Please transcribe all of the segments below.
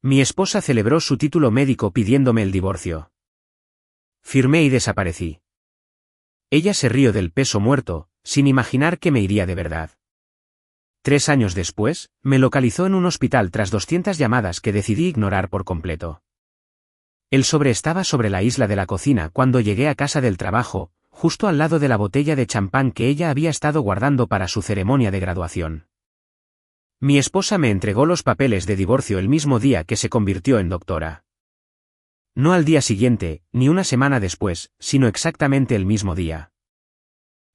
Mi esposa celebró su título médico pidiéndome el divorcio. Firmé y desaparecí. Ella se rió del peso muerto, sin imaginar que me iría de verdad. 3 años después, me localizó en un hospital tras 200 llamadas que decidí ignorar por completo. El sobre estaba sobre la isla de la cocina cuando llegué a casa del trabajo, justo al lado de la botella de champán que ella había estado guardando para su ceremonia de graduación. Mi esposa me entregó los papeles de divorcio el mismo día que se convirtió en doctora. No al día siguiente, ni una semana después, sino exactamente el mismo día.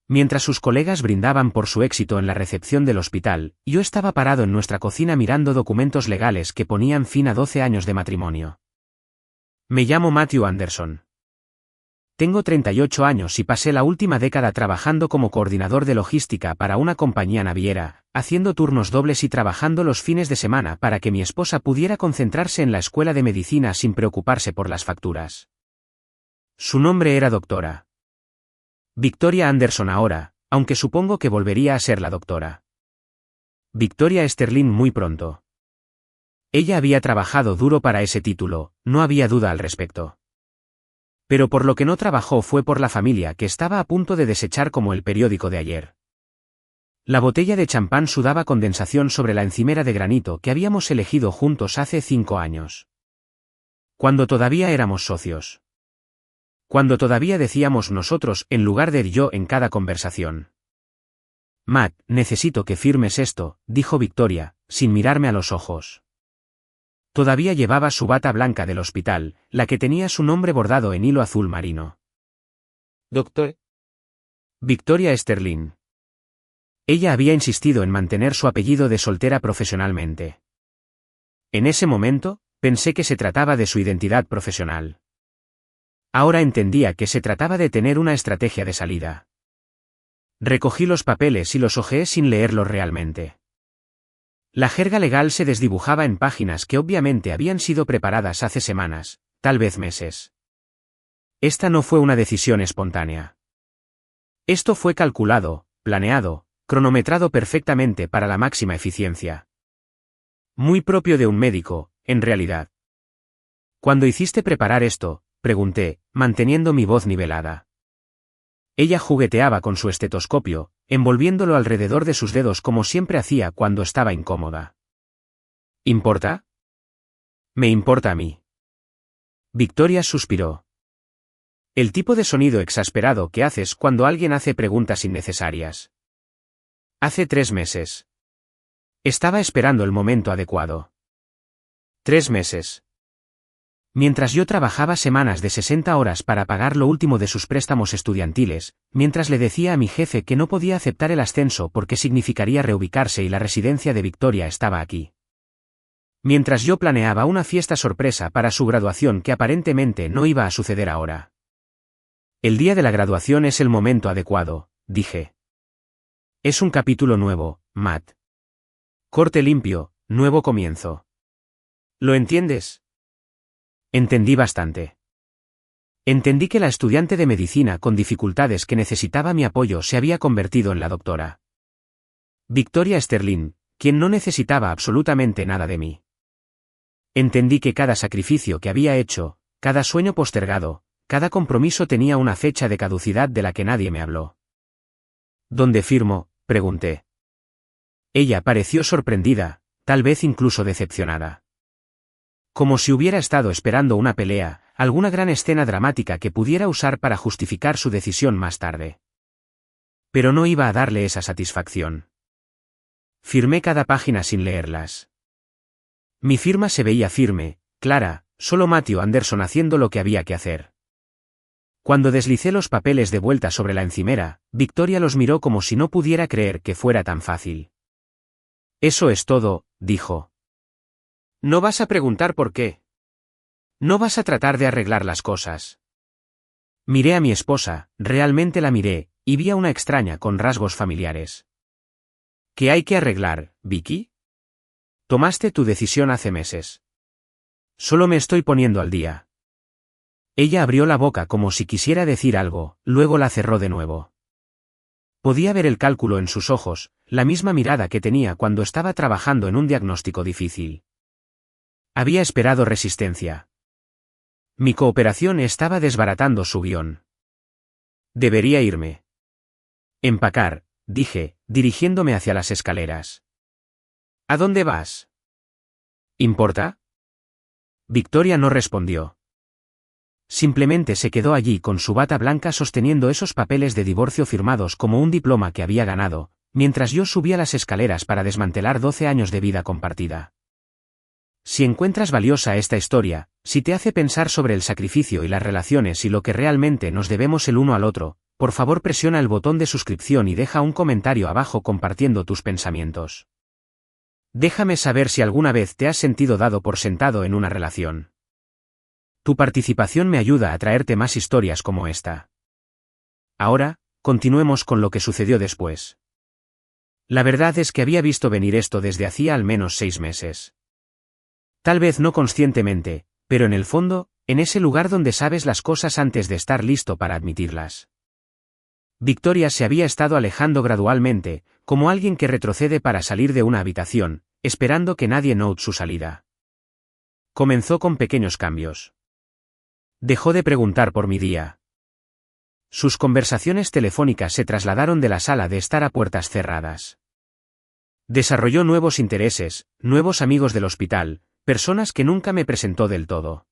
Mientras sus colegas brindaban por su éxito en la recepción del hospital, yo estaba parado en nuestra cocina mirando documentos legales que ponían fin a 12 años de matrimonio. Me llamo Matthew Anderson. Tengo 38 años y pasé la última década trabajando como coordinador de logística para una compañía naviera, haciendo turnos dobles y trabajando los fines de semana para que mi esposa pudiera concentrarse en la escuela de medicina sin preocuparse por las facturas. Su nombre era doctora Victoria Anderson ahora, aunque supongo que volvería a ser la doctora Victoria Sterling muy pronto. Ella había trabajado duro para ese título, no había duda al respecto. Pero por lo que no trabajó fue por la familia que estaba a punto de desechar como el periódico de ayer. La botella de champán sudaba condensación sobre la encimera de granito que habíamos elegido juntos hace 5 años. Cuando todavía éramos socios. Cuando todavía decíamos nosotros en lugar de yo en cada conversación. Matt, necesito que firmes esto, dijo Victoria, sin mirarme a los ojos. Todavía llevaba su bata blanca del hospital, la que tenía su nombre bordado en hilo azul marino. Doctor Victoria Sterling. Ella había insistido en mantener su apellido de soltera profesionalmente. En ese momento, pensé que se trataba de su identidad profesional. Ahora entendía que se trataba de tener una estrategia de salida. Recogí los papeles y los hojeé sin leerlos realmente. La jerga legal se desdibujaba en páginas que obviamente habían sido preparadas hace semanas, tal vez meses. Esta no fue una decisión espontánea. Esto fue calculado, planeado, cronometrado perfectamente para la máxima eficiencia. Muy propio de un médico, en realidad. ¿Cuándo hiciste preparar esto?, pregunté, manteniendo mi voz nivelada. Ella jugueteaba con su estetoscopio, envolviéndolo alrededor de sus dedos como siempre hacía cuando estaba incómoda. ¿Importa? Me importa a mí. Victoria suspiró. El tipo de sonido exasperado que haces cuando alguien hace preguntas innecesarias. Hace 3 meses. Estaba esperando el momento adecuado. 3 meses. Mientras yo trabajaba semanas de 60 horas para pagar lo último de sus préstamos estudiantiles, mientras le decía a mi jefe que no podía aceptar el ascenso porque significaría reubicarse y la residencia de Victoria estaba aquí. Mientras yo planeaba una fiesta sorpresa para su graduación que aparentemente no iba a suceder ahora. El día de la graduación es el momento adecuado, dije. Es un capítulo nuevo, Matt. Corte limpio, nuevo comienzo. ¿Lo entiendes? Entendí bastante. Entendí que la estudiante de medicina con dificultades que necesitaba mi apoyo se había convertido en la doctora Victoria Sterling, quien no necesitaba absolutamente nada de mí. Entendí que cada sacrificio que había hecho, cada sueño postergado, cada compromiso tenía una fecha de caducidad de la que nadie me habló. ¿Dónde firmo?, pregunté. Ella pareció sorprendida, tal vez incluso decepcionada. Como si hubiera estado esperando una pelea, alguna gran escena dramática que pudiera usar para justificar su decisión más tarde. Pero no iba a darle esa satisfacción. Firmé cada página sin leerlas. Mi firma se veía firme, clara, solo Matthew Anderson haciendo lo que había que hacer. Cuando deslicé los papeles de vuelta sobre la encimera, Victoria los miró como si no pudiera creer que fuera tan fácil. Eso es todo, dijo. No vas a preguntar por qué. No vas a tratar de arreglar las cosas. Miré a mi esposa, realmente la miré, y vi a una extraña con rasgos familiares. ¿Qué hay que arreglar, Vicky? Tomaste tu decisión hace meses. Solo me estoy poniendo al día. Ella abrió la boca como si quisiera decir algo, luego la cerró de nuevo. Podía ver el cálculo en sus ojos, la misma mirada que tenía cuando estaba trabajando en un diagnóstico difícil. Había esperado resistencia. Mi cooperación estaba desbaratando su guión. Debería irme. Empacar, dije, dirigiéndome hacia las escaleras. ¿A dónde vas? ¿Importa? Victoria no respondió. Simplemente se quedó allí con su bata blanca sosteniendo esos papeles de divorcio firmados como un diploma que había ganado, mientras yo subía las escaleras para desmantelar 12 años de vida compartida. Si encuentras valiosa esta historia, si te hace pensar sobre el sacrificio y las relaciones y lo que realmente nos debemos el uno al otro, por favor presiona el botón de suscripción y deja un comentario abajo compartiendo tus pensamientos. Déjame saber si alguna vez te has sentido dado por sentado en una relación. Tu participación me ayuda a traerte más historias como esta. Ahora, continuemos con lo que sucedió después. La verdad es que había visto venir esto desde hacía al menos 6 meses. Tal vez no conscientemente, pero en el fondo, en ese lugar donde sabes las cosas antes de estar listo para admitirlas. Victoria se había estado alejando gradualmente, como alguien que retrocede para salir de una habitación, esperando que nadie note su salida. Comenzó con pequeños cambios. Dejó de preguntar por mi día. Sus conversaciones telefónicas se trasladaron de la sala de estar a puertas cerradas. Desarrolló nuevos intereses, nuevos amigos del hospital, personas que nunca me presentó del todo.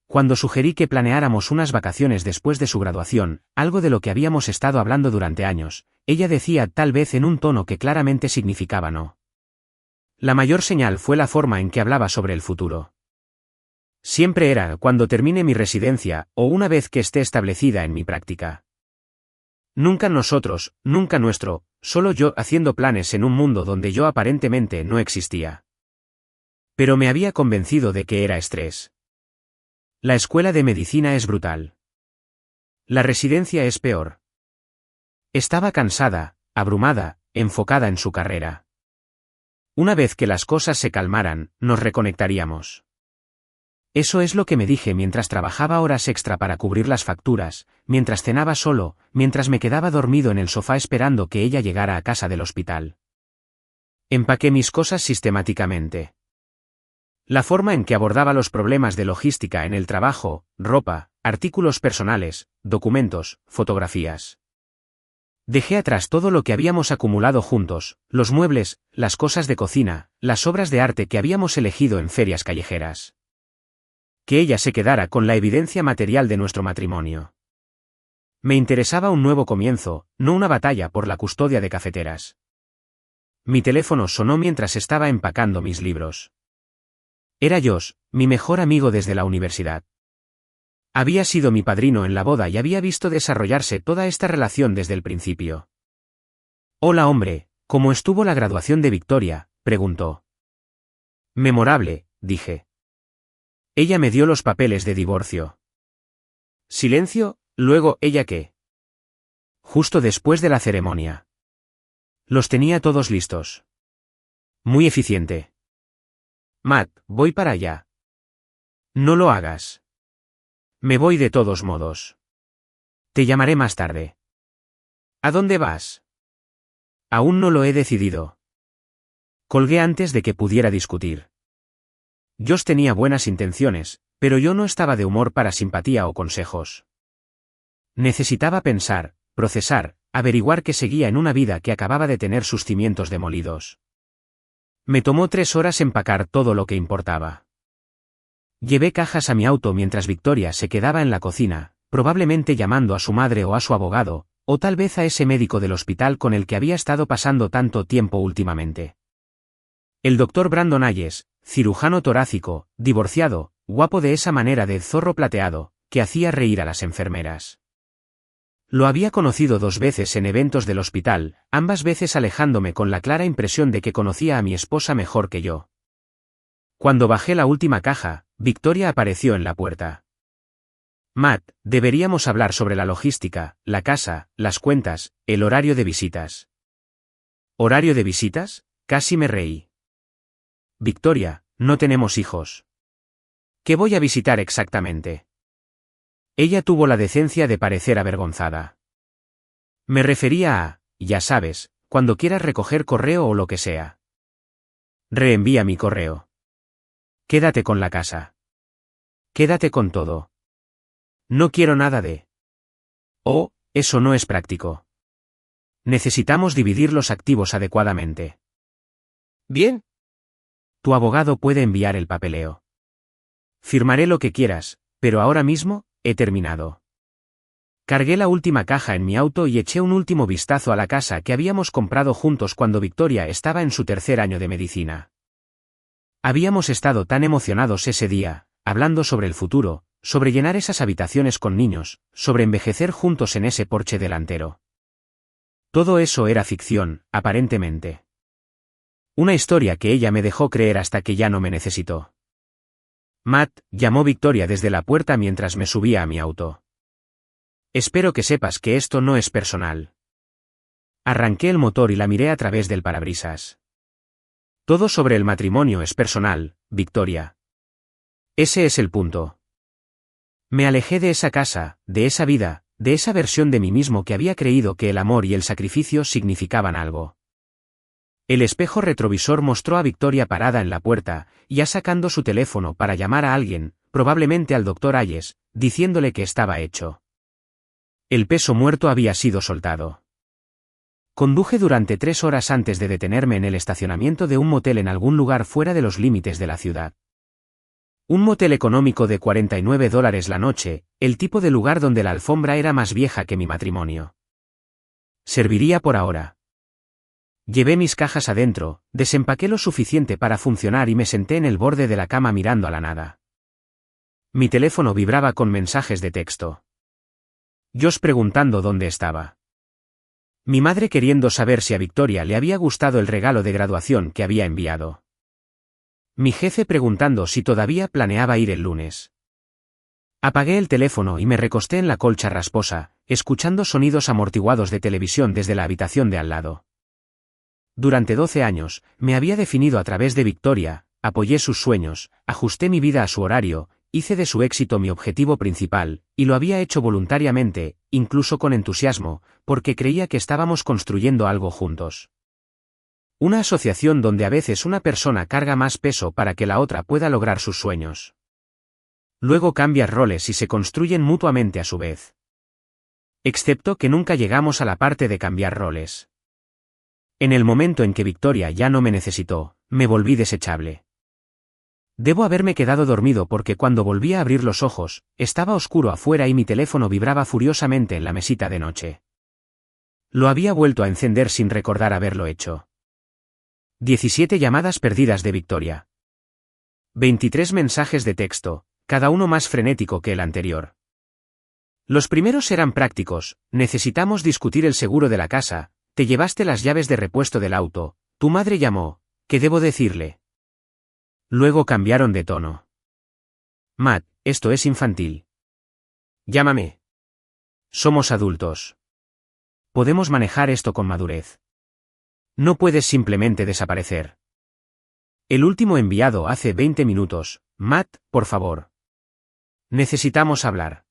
Cuando sugerí que planeáramos unas vacaciones después de su graduación, algo de lo que habíamos estado hablando durante años, ella decía tal vez en un tono que claramente significaba no. La mayor señal fue la forma en que hablaba sobre el futuro. Siempre era cuando termine mi residencia, o una vez que esté establecida en mi práctica. Nunca nosotros, nunca nuestro, solo yo haciendo planes en un mundo donde yo aparentemente no existía. Pero me había convencido de que era estrés. La escuela de medicina es brutal. La residencia es peor. Estaba cansada, abrumada, enfocada en su carrera. Una vez que las cosas se calmaran, nos reconectaríamos. Eso es lo que me dije mientras trabajaba horas extra para cubrir las facturas, mientras cenaba solo, mientras me quedaba dormido en el sofá esperando que ella llegara a casa del hospital. Empaqué mis cosas sistemáticamente. La forma en que abordaba los problemas de logística en el trabajo, ropa, artículos personales, documentos, fotografías. Dejé atrás todo lo que habíamos acumulado juntos, los muebles, las cosas de cocina, las obras de arte que habíamos elegido en ferias callejeras. Que ella se quedara con la evidencia material de nuestro matrimonio. Me interesaba un nuevo comienzo, no una batalla por la custodia de cafeteras. Mi teléfono sonó mientras estaba empacando mis libros. Era Josh, mi mejor amigo desde la universidad. Había sido mi padrino en la boda y había visto desarrollarse toda esta relación desde el principio. Hola hombre, ¿cómo estuvo la graduación de Victoria?, preguntó. Memorable, dije. Ella me dio los papeles de divorcio. Silencio, luego, ¿ella qué? Justo después de la ceremonia. Los tenía todos listos. Muy eficiente. Matt, voy para allá. No lo hagas. Me voy de todos modos. Te llamaré más tarde. ¿A dónde vas? Aún no lo he decidido. Colgué antes de que pudiera discutir. Josh tenía buenas intenciones, pero yo no estaba de humor para simpatía o consejos. Necesitaba pensar, procesar, averiguar que seguía en una vida que acababa de tener sus cimientos demolidos. Me tomó 3 horas empacar todo lo que importaba. Llevé cajas a mi auto mientras Victoria se quedaba en la cocina, probablemente llamando a su madre o a su abogado, o tal vez a ese médico del hospital con el que había estado pasando tanto tiempo últimamente. El doctor Brandon Ayes, cirujano torácico, divorciado, guapo de esa manera de zorro plateado, que hacía reír a las enfermeras. Lo había conocido 2 veces en eventos del hospital, ambas veces alejándome con la clara impresión de que conocía a mi esposa mejor que yo. Cuando bajé la última caja, Victoria apareció en la puerta. Matt, deberíamos hablar sobre la logística, la casa, las cuentas, el horario de visitas. ¿Horario de visitas? Casi me reí. Victoria, no tenemos hijos. ¿Qué voy a visitar exactamente? Ella tuvo la decencia de parecer avergonzada. Me refería a, ya sabes, cuando quieras recoger correo o lo que sea. Reenvía mi correo. Quédate con la casa. Quédate con todo. No quiero nada de... Oh, eso no es práctico. Necesitamos dividir los activos adecuadamente. Bien. Tu abogado puede enviar el papeleo. Firmaré lo que quieras, pero ahora mismo, he terminado. Cargué la última caja en mi auto y eché un último vistazo a la casa que habíamos comprado juntos cuando Victoria estaba en su tercer año de medicina. Habíamos estado tan emocionados ese día, hablando sobre el futuro, sobre llenar esas habitaciones con niños, sobre envejecer juntos en ese porche delantero. Todo eso era ficción, aparentemente. Una historia que ella me dejó creer hasta que ya no me necesitó. Matt, llamó Victoria desde la puerta mientras me subía a mi auto. Espero que sepas que esto no es personal. Arranqué el motor y la miré a través del parabrisas. Todo sobre el matrimonio es personal, Victoria. Ese es el punto. Me alejé de esa casa, de esa vida, de esa versión de mí mismo que había creído que el amor y el sacrificio significaban algo. El espejo retrovisor mostró a Victoria parada en la puerta, ya sacando su teléfono para llamar a alguien, probablemente al doctor Ayes, diciéndole que estaba hecho. El peso muerto había sido soltado. Conduje durante 3 horas antes de detenerme en el estacionamiento de un motel en algún lugar fuera de los límites de la ciudad. Un motel económico de $49 la noche, el tipo de lugar donde la alfombra era más vieja que mi matrimonio. Serviría por ahora. Llevé mis cajas adentro, desempaqué lo suficiente para funcionar y me senté en el borde de la cama mirando a la nada. Mi teléfono vibraba con mensajes de texto. Josh preguntando dónde estaba. Mi madre queriendo saber si a Victoria le había gustado el regalo de graduación que había enviado. Mi jefe preguntando si todavía planeaba ir el lunes. Apagué el teléfono y me recosté en la colcha rasposa, escuchando sonidos amortiguados de televisión desde la habitación de al lado. Durante 12 años, me había definido a través de Victoria, apoyé sus sueños, ajusté mi vida a su horario, hice de su éxito mi objetivo principal, y lo había hecho voluntariamente, incluso con entusiasmo, porque creía que estábamos construyendo algo juntos. Una asociación donde a veces una persona carga más peso para que la otra pueda lograr sus sueños. Luego cambian roles y se construyen mutuamente a su vez. Excepto que nunca llegamos a la parte de cambiar roles. En el momento en que Victoria ya no me necesitó, me volví desechable. Debo haberme quedado dormido porque cuando volví a abrir los ojos, estaba oscuro afuera y mi teléfono vibraba furiosamente en la mesita de noche. Lo había vuelto a encender sin recordar haberlo hecho. 17 llamadas perdidas de Victoria. 23 mensajes de texto, cada uno más frenético que el anterior. Los primeros eran prácticos: necesitamos discutir el seguro de la casa, te llevaste las llaves de repuesto del auto, tu madre llamó, ¿qué debo decirle? Luego cambiaron de tono. Matt, esto es infantil. Llámame. Somos adultos. Podemos manejar esto con madurez. No puedes simplemente desaparecer. El último enviado hace 20 minutos, Matt, por favor. Necesitamos hablar.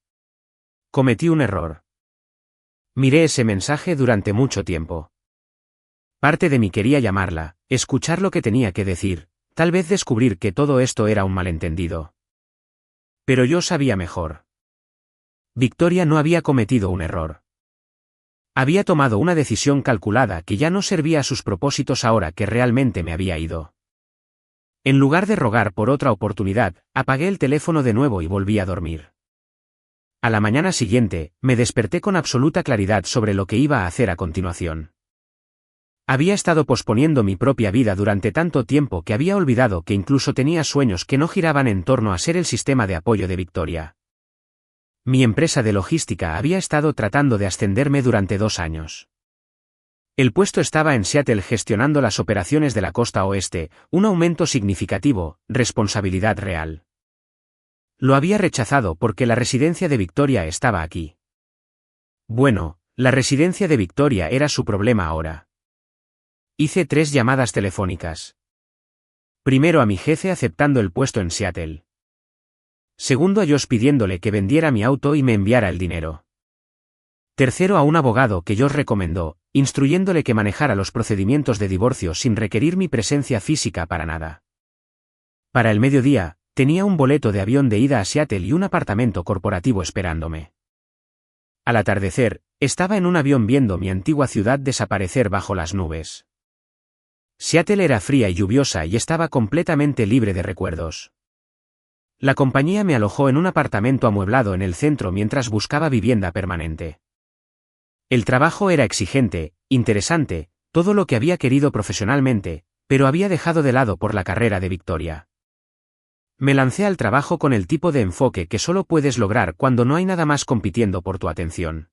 Cometí un error. Miré ese mensaje durante mucho tiempo. Parte de mí quería llamarla, escuchar lo que tenía que decir, tal vez descubrir que todo esto era un malentendido. Pero yo sabía mejor. Victoria no había cometido un error. Había tomado una decisión calculada que ya no servía a sus propósitos ahora que realmente me había ido. En lugar de rogar por otra oportunidad, apagué el teléfono de nuevo y volví a dormir. A la mañana siguiente, me desperté con absoluta claridad sobre lo que iba a hacer a continuación. Había estado posponiendo mi propia vida durante tanto tiempo que había olvidado que incluso tenía sueños que no giraban en torno a ser el sistema de apoyo de Victoria. Mi empresa de logística había estado tratando de ascenderme durante 2 años. El puesto estaba en Seattle gestionando las operaciones de la costa oeste, un aumento significativo, responsabilidad real. Lo había rechazado porque la residencia de Victoria estaba aquí. Bueno, la residencia de Victoria era su problema ahora. Hice 3 llamadas telefónicas. Primero a mi jefe aceptando el puesto en Seattle. Segundo a Josh pidiéndole que vendiera mi auto y me enviara el dinero. Tercero a un abogado que Josh recomendó, instruyéndole que manejara los procedimientos de divorcio sin requerir mi presencia física para nada. Para el mediodía, tenía un boleto de avión de ida a Seattle y un apartamento corporativo esperándome. Al atardecer, estaba en un avión viendo mi antigua ciudad desaparecer bajo las nubes. Seattle era fría y lluviosa y estaba completamente libre de recuerdos. La compañía me alojó en un apartamento amueblado en el centro mientras buscaba vivienda permanente. El trabajo era exigente, interesante, todo lo que había querido profesionalmente, pero había dejado de lado por la carrera de Victoria. Me lancé al trabajo con el tipo de enfoque que solo puedes lograr cuando no hay nada más compitiendo por tu atención.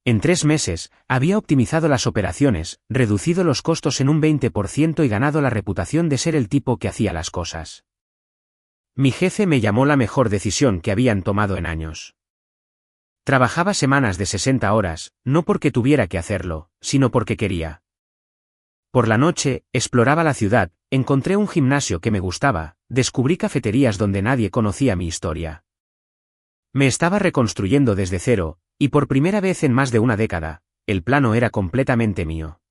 En 3 meses, había optimizado las operaciones, reducido los costos en un 20% y ganado la reputación de ser el tipo que hacía las cosas. Mi jefe me llamó la mejor decisión que habían tomado en años. Trabajaba semanas de 60 horas, no porque tuviera que hacerlo, sino porque quería. Por la noche, exploraba la ciudad, encontré un gimnasio que me gustaba, descubrí cafeterías donde nadie conocía mi historia. Me estaba reconstruyendo desde cero, y por primera vez en más de una década, el plano era completamente mío.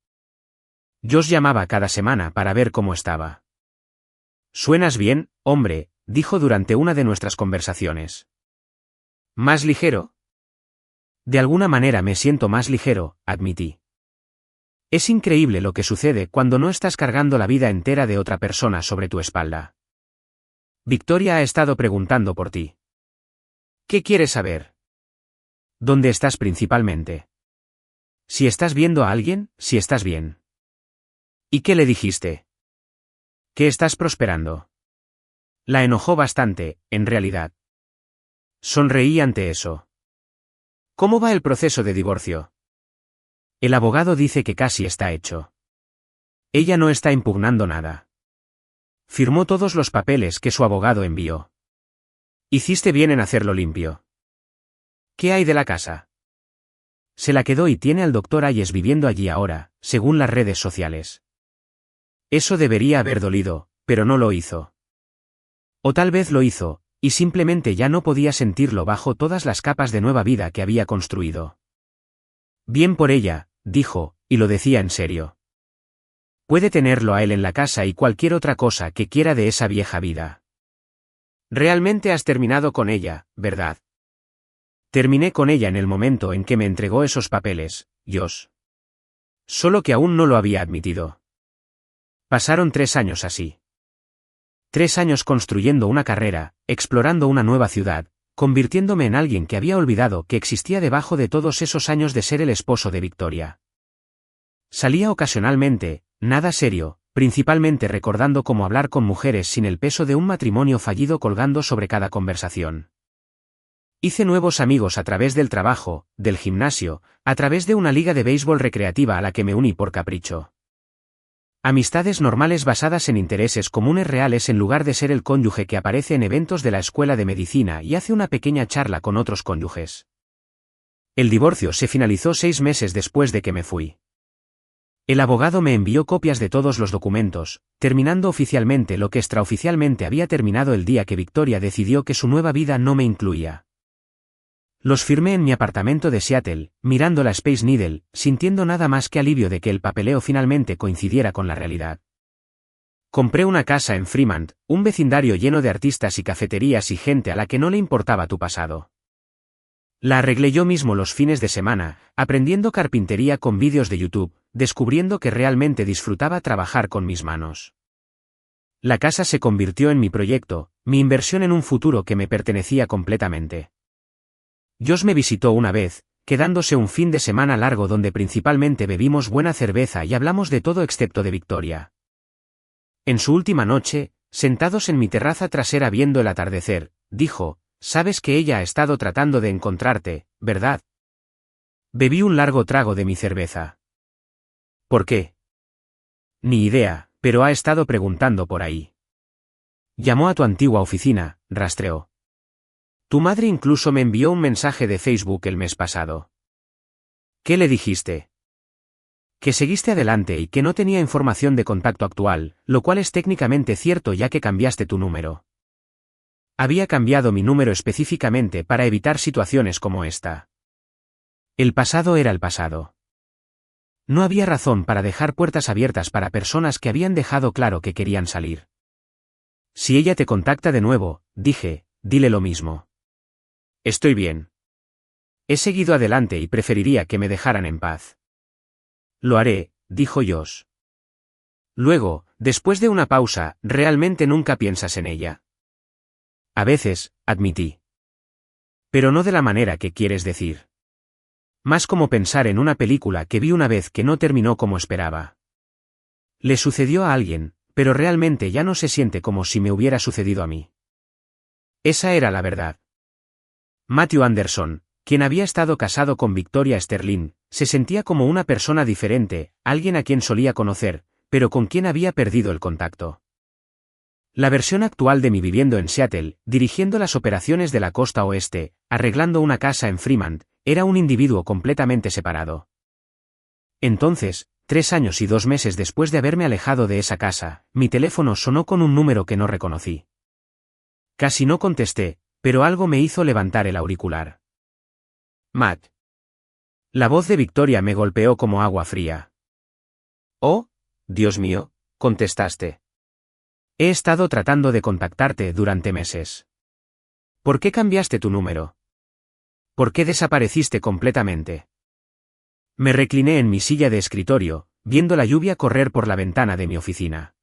Josh llamaba cada semana para ver cómo estaba. «Suenas bien, hombre», dijo durante una de nuestras conversaciones. «¿Más ligero?» «De alguna manera me siento más ligero», admití. Es increíble lo que sucede cuando no estás cargando la vida entera de otra persona sobre tu espalda. Victoria ha estado preguntando por ti. ¿Qué quieres saber? ¿Dónde estás principalmente? Si estás viendo a alguien, si estás bien. ¿Y qué le dijiste? Que estás prosperando. La enojó bastante, en realidad. Sonreí ante eso. ¿Cómo va el proceso de divorcio? El abogado dice que casi está hecho. Ella no está impugnando nada. Firmó todos los papeles que su abogado envió. Hiciste bien en hacerlo limpio. ¿Qué hay de la casa? Se la quedó y tiene al Dr. Ayes viviendo allí ahora, según las redes sociales. Eso debería haber dolido, pero no lo hizo. O tal vez lo hizo, y simplemente ya no podía sentirlo bajo todas las capas de nueva vida que había construido. Bien por ella, dijo, y lo decía en serio. Puede tenerlo a él en la casa y cualquier otra cosa que quiera de esa vieja vida. Realmente has terminado con ella, ¿verdad? Terminé con ella en el momento en que me entregó esos papeles, Josh. Solo que aún no lo había admitido. Pasaron 3 años así. 3 años construyendo una carrera, explorando una nueva ciudad, convirtiéndome en alguien que había olvidado que existía debajo de todos esos años de ser el esposo de Victoria. Salía ocasionalmente, nada serio, principalmente recordando cómo hablar con mujeres sin el peso de un matrimonio fallido colgando sobre cada conversación. Hice nuevos amigos a través del trabajo, del gimnasio, a través de una liga de béisbol recreativa a la que me uní por capricho. Amistades normales basadas en intereses comunes reales en lugar de ser el cónyuge que aparece en eventos de la escuela de medicina y hace una pequeña charla con otros cónyuges. El divorcio se finalizó 6 meses después de que me fui. El abogado me envió copias de todos los documentos, terminando oficialmente lo que extraoficialmente había terminado el día que Victoria decidió que su nueva vida no me incluía. Los firmé en mi apartamento de Seattle, mirando la Space Needle, sintiendo nada más que alivio de que el papeleo finalmente coincidiera con la realidad. Compré una casa en Fremont, un vecindario lleno de artistas y cafeterías y gente a la que no le importaba tu pasado. La arreglé yo mismo los fines de semana, aprendiendo carpintería con vídeos de YouTube, descubriendo que realmente disfrutaba trabajar con mis manos. La casa se convirtió en mi proyecto, mi inversión en un futuro que me pertenecía completamente. Josh me visitó una vez, quedándose un fin de semana largo donde principalmente bebimos buena cerveza y hablamos de todo excepto de Victoria. En su última noche, sentados en mi terraza trasera viendo el atardecer, dijo, «Sabes que ella ha estado tratando de encontrarte, ¿verdad?» Bebí un largo trago de mi cerveza. ¿Por qué? Ni idea, pero ha estado preguntando por ahí. Llamó a tu antigua oficina, rastreó. Tu madre incluso me envió un mensaje de Facebook el mes pasado. ¿Qué le dijiste? Que seguiste adelante y que no tenía información de contacto actual, lo cual es técnicamente cierto ya que cambiaste tu número. Había cambiado mi número específicamente para evitar situaciones como esta. El pasado era el pasado. No había razón para dejar puertas abiertas para personas que habían dejado claro que querían salir. Si ella te contacta de nuevo, dije, dile lo mismo. Estoy bien. He seguido adelante y preferiría que me dejaran en paz. Lo haré, dijo Josh. Luego, después de una pausa, realmente nunca piensas en ella. A veces, admití. Pero no de la manera que quieres decir. Más como pensar en una película que vi una vez que no terminó como esperaba. Le sucedió a alguien, pero realmente ya no se siente como si me hubiera sucedido a mí. Esa era la verdad. Matthew Anderson, quien había estado casado con Victoria Sterling, se sentía como una persona diferente, alguien a quien solía conocer, pero con quien había perdido el contacto. La versión actual de mí viviendo en Seattle, dirigiendo las operaciones de la costa oeste, arreglando una casa en Fremont, era un individuo completamente separado. Entonces, 3 años y 2 meses después de haberme alejado de esa casa, mi teléfono sonó con un número que no reconocí. Casi no contesté, pero algo me hizo levantar el auricular. Matt. La voz de Victoria me golpeó como agua fría. Oh, Dios mío, contestaste. He estado tratando de contactarte durante meses. ¿Por qué cambiaste tu número? ¿Por qué desapareciste completamente? Me recliné en mi silla de escritorio, viendo la lluvia correr por la ventana de mi oficina.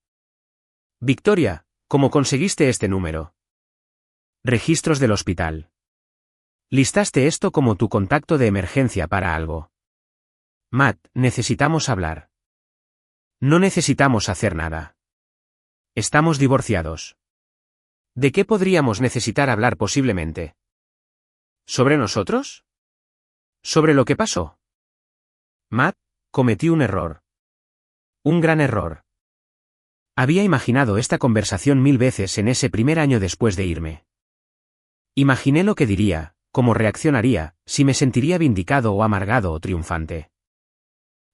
Victoria, ¿cómo conseguiste este número? Registros del hospital. Listaste esto como tu contacto de emergencia para algo. Matt, necesitamos hablar. No necesitamos hacer nada. Estamos divorciados. ¿De qué podríamos necesitar hablar posiblemente? ¿Sobre nosotros? ¿Sobre lo que pasó? Matt, cometí un error. Un gran error. Había imaginado esta conversación 1000 veces en ese primer año después de irme. Imaginé lo que diría, cómo reaccionaría, si me sentiría vindicado o amargado o triunfante.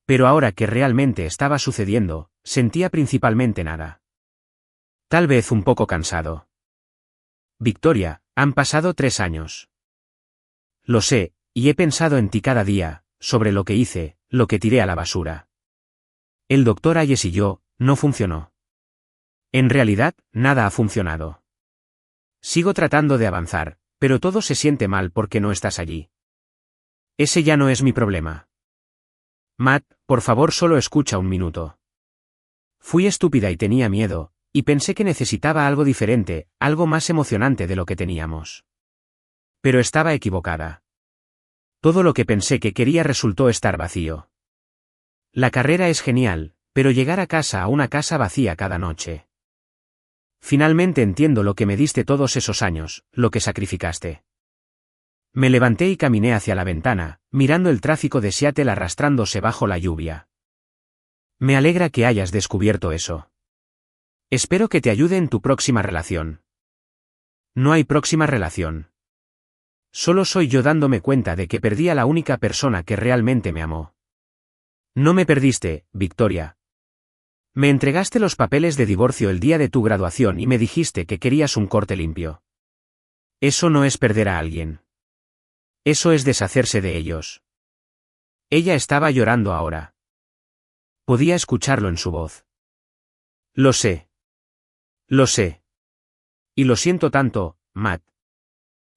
Pero ahora que realmente estaba sucediendo, sentía principalmente nada. Tal vez un poco cansado. Victoria, han pasado 3 años. Lo sé, y he pensado en ti cada día, sobre lo que hice, lo que tiré a la basura. El doctor Ayes y yo, no funcionó. En realidad, nada ha funcionado. Sigo tratando de avanzar, pero todo se siente mal porque no estás allí. Ese ya no es mi problema. Matt, por favor solo escucha un minuto. Fui estúpida y tenía miedo, y pensé que necesitaba algo diferente, algo más emocionante de lo que teníamos. Pero estaba equivocada. Todo lo que pensé que quería resultó estar vacío. La carrera es genial, pero llegar a casa a una casa vacía cada noche. Finalmente entiendo lo que me diste todos esos años, lo que sacrificaste. Me levanté y caminé hacia la ventana, mirando el tráfico de Seattle arrastrándose bajo la lluvia. Me alegra que hayas descubierto eso. Espero que te ayude en tu próxima relación. No hay próxima relación. Solo soy yo dándome cuenta de que perdí a la única persona que realmente me amó. No me perdiste, Victoria. Me entregaste los papeles de divorcio el día de tu graduación y me dijiste que querías un corte limpio. Eso no es perder a alguien. Eso es deshacerse de ellos. Ella estaba llorando ahora. Podía escucharlo en su voz. Lo sé. Lo sé. Y lo siento tanto, Matt.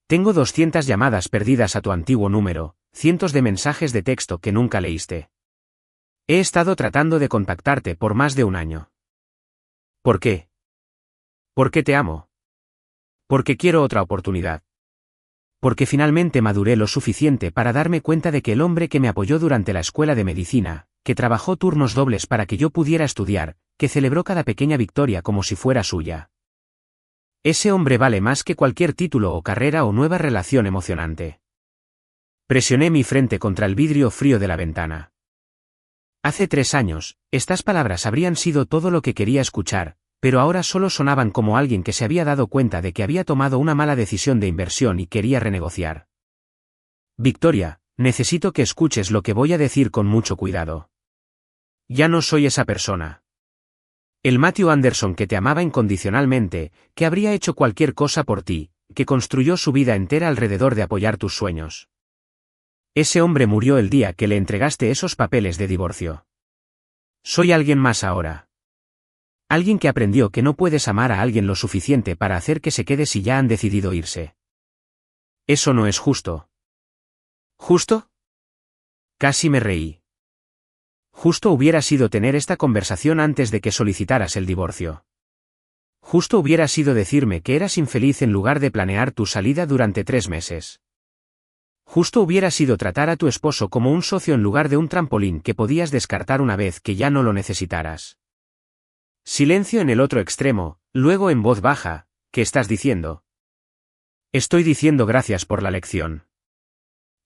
Tengo 200 llamadas perdidas a tu antiguo número, cientos de mensajes de texto que nunca leíste. He estado tratando de contactarte por más de un año. ¿Por qué? Porque te amo. Porque quiero otra oportunidad. Porque finalmente maduré lo suficiente para darme cuenta de que el hombre que me apoyó durante la escuela de medicina, que trabajó turnos dobles para que yo pudiera estudiar, que celebró cada pequeña victoria como si fuera suya. Ese hombre vale más que cualquier título o carrera o nueva relación emocionante. Presioné mi frente contra el vidrio frío de la ventana. Hace 3 años, estas palabras habrían sido todo lo que quería escuchar, pero ahora solo sonaban como alguien que se había dado cuenta de que había tomado una mala decisión de inversión y quería renegociar. Victoria, necesito que escuches lo que voy a decir con mucho cuidado. Ya no soy esa persona. El Matthew Anderson que te amaba incondicionalmente, que habría hecho cualquier cosa por ti, que construyó su vida entera alrededor de apoyar tus sueños. Ese hombre murió el día que le entregaste esos papeles de divorcio. Soy alguien más ahora. Alguien que aprendió que no puedes amar a alguien lo suficiente para hacer que se quede si ya han decidido irse. Eso no es justo. ¿Justo? Casi me reí. Justo hubiera sido tener esta conversación antes de que solicitaras el divorcio. Justo hubiera sido decirme que eras infeliz en lugar de planear tu salida durante 3 meses. Justo hubiera sido tratar a tu esposo como un socio en lugar de un trampolín que podías descartar una vez que ya no lo necesitaras. Silencio en el otro extremo, luego en voz baja, ¿qué estás diciendo? Estoy diciendo gracias por la lección.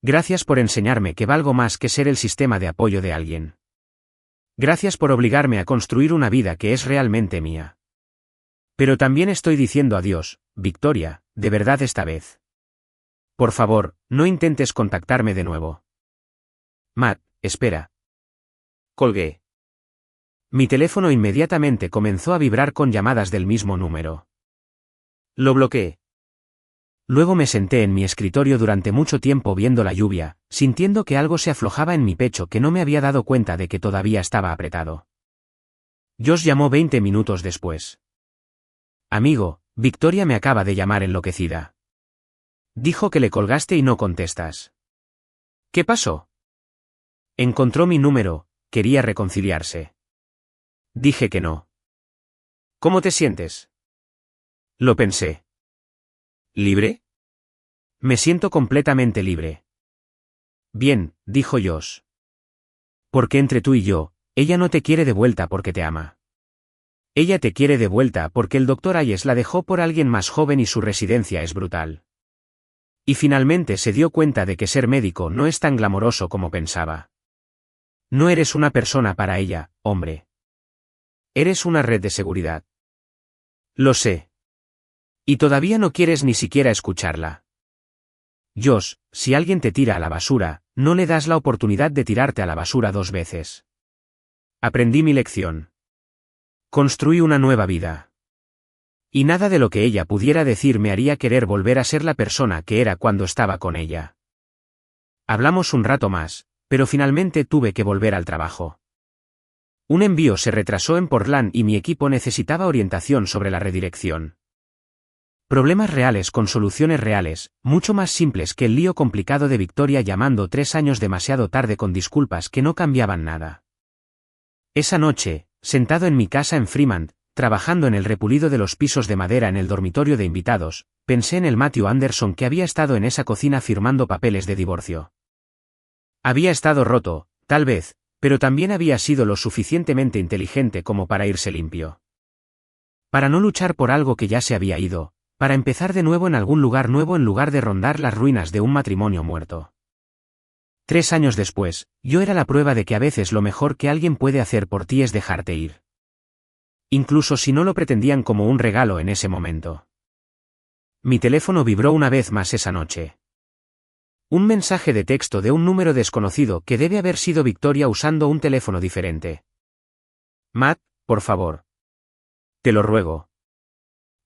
Gracias por enseñarme que valgo más que ser el sistema de apoyo de alguien. Gracias por obligarme a construir una vida que es realmente mía. Pero también estoy diciendo adiós, Victoria, de verdad esta vez. Por favor, no intentes contactarme de nuevo. Matt, espera. Colgué. Mi teléfono inmediatamente comenzó a vibrar con llamadas del mismo número. Lo bloqueé. Luego me senté en mi escritorio durante mucho tiempo viendo la lluvia, sintiendo que algo se aflojaba en mi pecho que no me había dado cuenta de que todavía estaba apretado. Josh llamó 20 minutos después. Amigo, Victoria me acaba de llamar enloquecida. Dijo que le colgaste y no contestas. ¿Qué pasó? Encontró mi número, quería reconciliarse. Dije que no. ¿Cómo te sientes? Lo pensé. ¿Libre? Me siento completamente libre. Bien, dijo Josh. Porque entre tú y yo, ella no te quiere de vuelta porque te ama. Ella te quiere de vuelta porque el Dr. Ayes la dejó por alguien más joven y su residencia es brutal. Y finalmente se dio cuenta de que ser médico no es tan glamoroso como pensaba. No eres una persona para ella, hombre. Eres una red de seguridad. Lo sé. Y todavía no quieres ni siquiera escucharla. Josh, si alguien te tira a la basura, no le das la oportunidad de tirarte a la basura 2 veces. Aprendí mi lección. Construí una nueva vida. Y nada de lo que ella pudiera decir me haría querer volver a ser la persona que era cuando estaba con ella. Hablamos un rato más, pero finalmente tuve que volver al trabajo. Un envío se retrasó en Portland y mi equipo necesitaba orientación sobre la redirección. Problemas reales con soluciones reales, mucho más simples que el lío complicado de Victoria llamando 3 años demasiado tarde con disculpas que no cambiaban nada. Esa noche, sentado en mi casa en Fremont, trabajando en el repulido de los pisos de madera en el dormitorio de invitados, pensé en el Matthew Anderson que había estado en esa cocina firmando papeles de divorcio. Había estado roto, tal vez, pero también había sido lo suficientemente inteligente como para irse limpio. Para no luchar por algo que ya se había ido, para empezar de nuevo en algún lugar nuevo en lugar de rondar las ruinas de un matrimonio muerto. 3 años después, yo era la prueba de que a veces lo mejor que alguien puede hacer por ti es dejarte ir. Incluso si no lo pretendían como un regalo en ese momento. Mi teléfono vibró una vez más esa noche. Un mensaje de texto de un número desconocido que debe haber sido Victoria usando un teléfono diferente. Matt, por favor. Te lo ruego.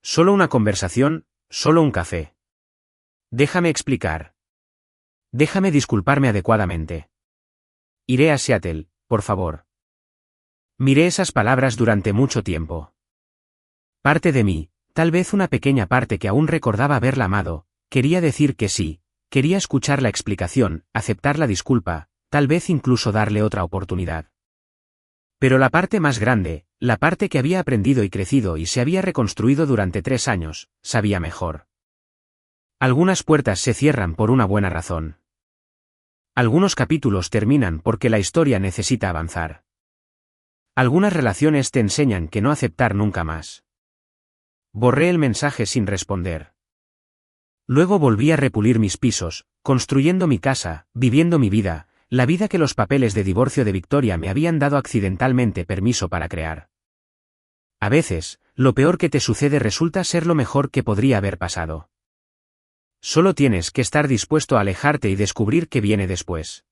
Solo una conversación, solo un café. Déjame explicar. Déjame disculparme adecuadamente. Iré a Seattle, por favor. Miré esas palabras durante mucho tiempo. Parte de mí, tal vez una pequeña parte que aún recordaba haberla amado, quería decir que sí, quería escuchar la explicación, aceptar la disculpa, tal vez incluso darle otra oportunidad. Pero la parte más grande, la parte que había aprendido y crecido y se había reconstruido durante 3 años, sabía mejor. Algunas puertas se cierran por una buena razón. Algunos capítulos terminan porque la historia necesita avanzar. Algunas relaciones te enseñan que no aceptar nunca más. Borré el mensaje sin responder. Luego volví a repulir mis pisos, construyendo mi casa, viviendo mi vida, la vida que los papeles de divorcio de Victoria me habían dado accidentalmente permiso para crear. A veces, lo peor que te sucede resulta ser lo mejor que podría haber pasado. Solo tienes que estar dispuesto a alejarte y descubrir qué viene después.